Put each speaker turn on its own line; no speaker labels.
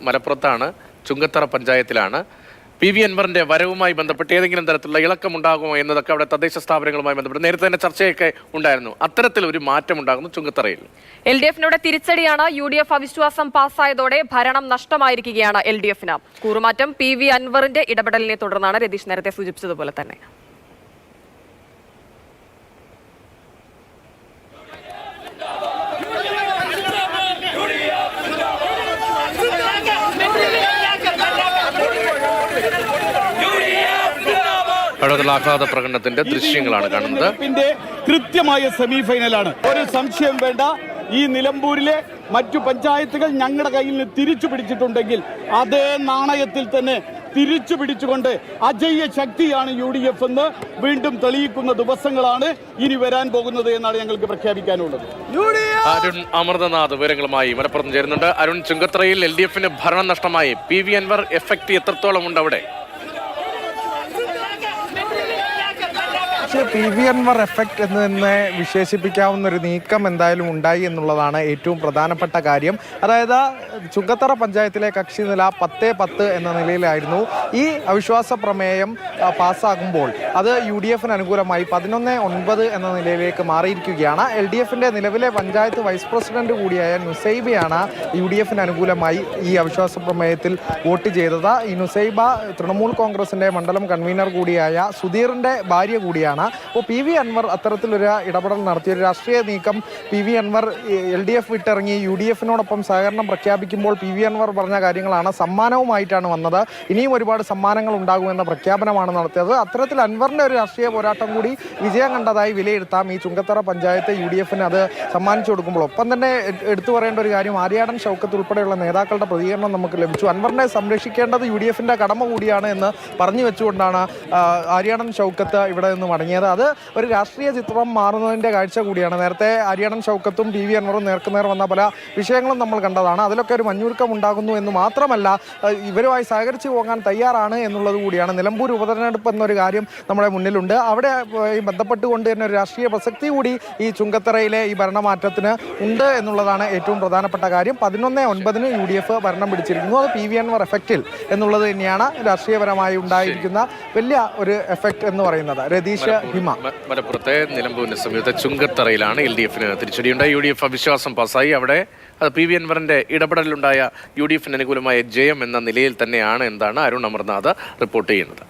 മലപ്പുറത്താണ്, Chungathara പഞ്ചായത്തിലാണ്. PV അൻവറിന്റെ വരവുമായി ബന്ധപ്പെട്ട് ഏതെങ്കിലും തരത്തിലുള്ള ഇളക്കമുണ്ടാകുമോ എന്നതൊക്കെ അവിടെ തദ്ദേശ സ്ഥാപനങ്ങളുമായി ബന്ധപ്പെട്ട് നേരത്തെ തന്നെ ചർച്ചയൊക്കെ ഉണ്ടായിരുന്നു. അത്തരത്തിലൊരു മാറ്റം ഉണ്ടാകുന്നു ചുങ്കത്തറയിൽ.
LDFിനോട് തിരിച്ചടിയാണ്. UDF അവിശ്വാസം പാസ്സായതോടെ ഭരണം നഷ്ടമായിരിക്കുകയാണ് LDFിന്. കൂറുമാറ്റം PV അൻവറിന്റെ ഇടപെടലിനെ തുടർന്നാണ്. രതീഷ് നേരത്തെ സൂചിപ്പിച്ചതുപോലെ തന്നെ
ആഹ്ലാദ പ്രകടനത്തിന്റെ ദൃശ്യങ്ങളാണ് കാണുന്നത്.
കൃത്യമായ സെമി ഫൈനലാണ്, ഒരു സംശയം വേണ്ട. ഈ നിലമ്പൂരിലെ മറ്റു പഞ്ചായത്തുകൾ ഞങ്ങളുടെ കയ്യിൽ നിന്ന് തിരിച്ചു പിടിച്ചിട്ടുണ്ടെങ്കിൽ അതേ നാണയത്തിൽ തന്നെ തിരിച്ചു പിടിച്ചുകൊണ്ട് അജയ്യ ശക്തിയാണ് UDF എന്ന് വീണ്ടും തെളിയിക്കുന്ന ദിവസങ്ങളാണ് ഇനി വരാൻ പോകുന്നത് എന്നാണ് ഞങ്ങൾക്ക് പ്രഖ്യാപിക്കാനുള്ളത്.
അരുൺ അമൃതനാഥ് വിവരങ്ങളുമായി മലപ്പുറത്ത് ചേരുന്നുണ്ട്. അരുൺ, ചുങ്കത്തറയിൽ LDFിന് ഭരണം നഷ്ടമായി. PV അൻവർ എഫക്ട് എത്രത്തോളം ഉണ്ട് അവിടെ?
PV അൻവർ എഫക്റ്റ് എന്ന് തന്നെ വിശേഷിപ്പിക്കാവുന്ന ഒരു നീക്കം എന്തായാലും ഉണ്ടായി എന്നുള്ളതാണ് ഏറ്റവും പ്രധാനപ്പെട്ട കാര്യം. അതായത് ചുങ്കത്തറ പഞ്ചായത്തിലെ കക്ഷി നില 10-10 എന്ന നിലയിലായിരുന്നു. ഈ അവിശ്വാസ പ്രമേയം പാസ്സാകുമ്പോൾ അത് UDFിന് അനുകൂലമായി 11-9 എന്ന നിലയിലേക്ക് മാറിയിരിക്കുകയാണ്. LDFിന്റെ നിലവിലെ പഞ്ചായത്ത് വൈസ് പ്രസിഡന്റ് കൂടിയായ നുസൈബയാണ് UDFിന് അനുകൂലമായി ഈ അവിശ്വാസ പ്രമേയത്തിൽ വോട്ട് ചെയ്തത്. ഈ നുസൈബ തൃണമൂൽ കോൺഗ്രസിന്റെ മണ്ഡലം കൺവീനർ കൂടിയായ സുധീറിന്റെ ഭാര്യ കൂടിയാണ്. അപ്പോൾ PV അൻവർ അത്തരത്തിലൊരു ഇടപെടൽ നടത്തിയ ഒരു രാഷ്ട്രീയ നീക്കം PV അൻവർ LDF വിട്ടിറങ്ങി UDFിനോടൊപ്പം സഹകരണം പ്രഖ്യാപിക്കുമ്പോൾ PV അൻവർ പറഞ്ഞ കാര്യങ്ങളാണ്. സമ്മാനവുമായിട്ടാണ് വന്നത്. ഇനിയും ഒരുപാട് സമ്മാനങ്ങൾ ഉണ്ടാകുമെന്ന പ്രഖ്യാപനമാണ് നടത്തിയത്. അത്തരത്തിൽ അൻവറിന്റെ ഒരു രാഷ്ട്രീയ പോരാട്ടം കൂടി വിജയം കണ്ടതായി വിലയിരുത്താം. ഈ ചുങ്കത്തറ പഞ്ചായത്ത് UDFിന് അത് സമ്മാനിച്ചു കൊടുക്കുമ്പോൾ ഒപ്പം തന്നെ എടുത്തു പറയേണ്ട ഒരു കാര്യം, ആര്യാടൻ ഷൗക്കത്ത് ഉൾപ്പെടെയുള്ള നേതാക്കളുടെ പ്രതികരണം നമുക്ക് ലഭിച്ചു. അൻവറിനെ സംരക്ഷിക്കേണ്ടത് UDFിന്റെ കടമ കൂടിയാണ് എന്ന് പറഞ്ഞു വെച്ചുകൊണ്ടാണ് ആര്യാടൻ ഷൗക്കത്ത് ഇവിടെ നിന്ന് മടങ്ങിയത്. അത് ഒരു രാഷ്ട്രീയ ചിത്രം മാറുന്നതിന്റെ കാഴ്ച കൂടിയാണ്. നേരത്തെ ആര്യാടൻ ഷൗക്കത്തും PV അൻവറും നേർക്കുനേർ വന്ന പല വിഷയങ്ങളും നമ്മൾ കണ്ടതാണ്. അതിലൊക്കെ ഒരു മഞ്ഞുരുക്കം ഉണ്ടാകുന്നു എന്ന് മാത്രമല്ല, ഇവരുമായി സഹകരിച്ചു പോകാൻ തയ്യാറാണ് എന്നുള്ളത് കൂടിയാണ്. നിലമ്പൂർ ഉപതെരഞ്ഞെടുപ്പ് എന്നൊരു കാര്യം നമ്മുടെ മുന്നിലുണ്ട്. അവിടെ ബന്ധപ്പെട്ടുകൊണ്ട് തന്നെ ഒരു രാഷ്ട്രീയ പ്രസക്തി കൂടി ഈ ചുങ്കത്തറയിലെ ഈ ഭരണമാറ്റത്തിന് ഉണ്ട് എന്നുള്ളതാണ് ഏറ്റവും പ്രധാനപ്പെട്ട കാര്യം. 11-9 UDF ഭരണം പിടിച്ചിരിക്കുന്നു. അത് PV അൻവർ എഫക്റ്റിൽ എന്നുള്ളത് തന്നെയാണ് രാഷ്ട്രീയപരമായി ഉണ്ടായിരിക്കുന്ന വലിയ ഒരു എഫക്റ്റ് എന്ന് പറയുന്നത്. രതീഷ്,
മലപ്പുറത്തെ നിലമ്പൂരിന് സമീപത്തെ ചുങ്കത്തറയിലാണ് LDFിന് തിരിച്ചടിയുണ്ടായി. UDF അവിശ്വാസം പാസ്സായി. അവിടെ അത് PV അൻവറിന്റെ ഇടപെടലുണ്ടായ UDFിന് അനുകൂലമായ ജയം എന്ന നിലയിൽ തന്നെയാണ് എന്താണ് അരുൺ അമർനാഥ് റിപ്പോർട്ട് ചെയ്യുന്നത്.